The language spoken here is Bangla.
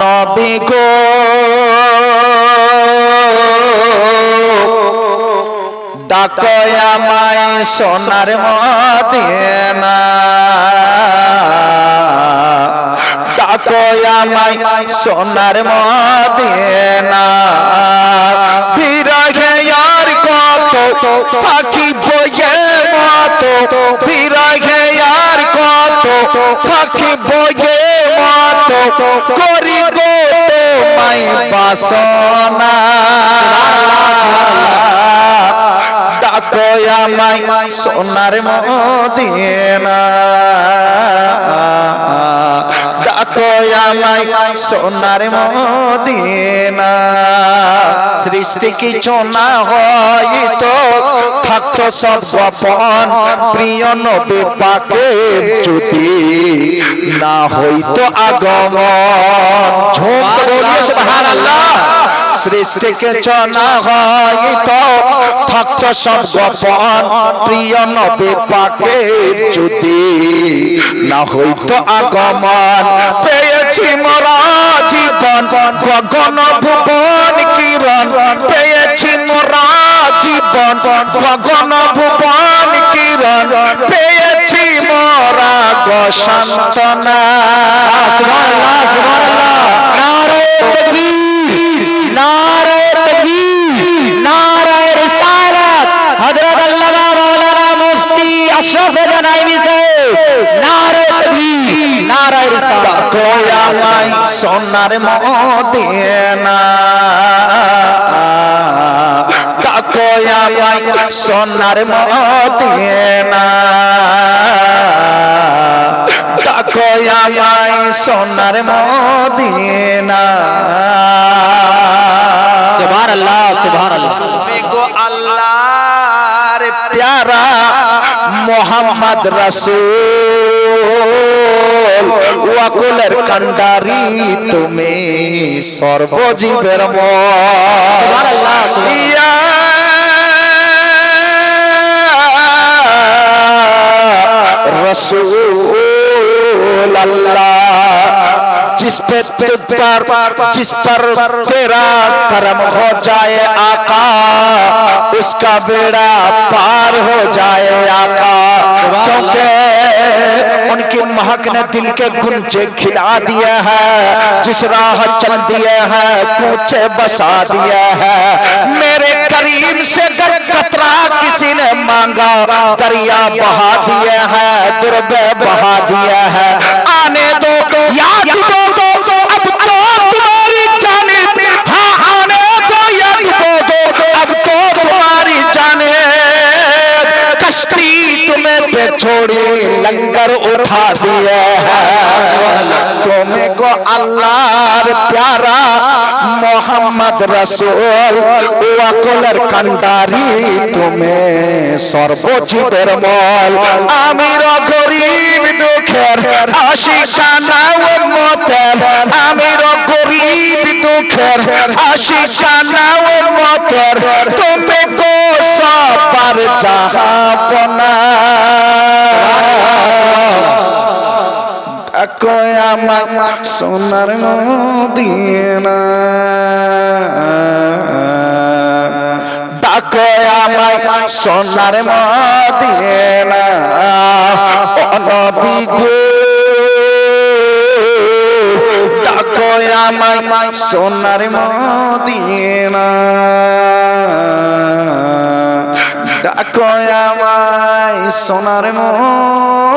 নবী গো ডাকো আমায় সোনার মদিনা, ডাকো আমায় সোনার মদিনা। বিরহে আর কত থাকিব এ মত, বিরহে আর কত থাকিব এ মত, করি গো তোমায় বাসনা। ডাকো আমায় সোনার মদিনা, ডাকো আমায় সোনার মদিনা। সৃষ্টি কিছু না হয়তো থাকতো সব গোপন, প্রিয় নবী পাকের যদি না হইতো আগমন। ঝুম বলিয়ে সুবহানাল্লাহ। সৃষ্টি কিছু না হয়তো থাকতো সব গোপন, প্রিয় নবী পাকের যদি না হইতো আগমন। পেয়েছি মোরা জীবন গগন ভুবন কিরণ, পেয়েছি মোরা জীবন গগন ভুবন কিরণ, পেয়েছি মোরা গো সান্তনা। সুবহানাল্লাহ সুবহানাল্লাহ। নারে তাকবীর, নারে তাকবীর, নারে রিসালাত। হযরত আল্লামা মাওলানা মুফতি আশরাফ জানাইবি সাহেব, নারে তাকবীর, নারে রিসালাত। ডাকো আমায় সোনার মদিনা, ডাকো আমায় সোনার মদিনা, ডাকো আমায় সোনার মদিনা। সুবহানাল্লাহ সুবহানাল্লাহ। গো আল্লাহর প্যারা মোহাম্মদ রাসূল, ওয়াকুলের কান্ডারি তুমি সর্বজীবের মন। সুবহানাল্লাহ ইয়া रसूल अल्लाह, जिस पर तेरा करम हो जाए आका, उसका बेड़ा पार हो जाए आका। क्योंकि उनकी महक ने दिल के गुंजे खिला दिए हैं, जिस राह चल दिए हैं कूचे बसा दिए हैं। मेरे करीम से गर कतरा किसी ने मांगा, दरिया बहा दिए हैं, दुर्बे बहा दिए हैं। आने दो याद दो अब तो तुम्हारी जानिब, हाँ आने दो याद दो अब तो तुम्हारी जानिब। कश्ती तुम्हें पे छोड़ी लंगर उठा दिए हैं, तुम्हें को अल्लाहर प्यारा मोहम्मद रसूल ওয়াকুলের কান্ডারি তুমি সর্বজীবের মল। আমির গরিব দুঃখের আশিকানা উম্মতের, আমির গরিব দুঃখের আশিকানা উম্মতের, তুমি গো সবার জাহাপনা। ডাকো আমায় সোনার মদিনা, ডাকো আমায় সোনার মদিনা। ও নবী গো ডাকো আমায় সোনার মদিনা, ডাকো আমায় সোনার মদিনা।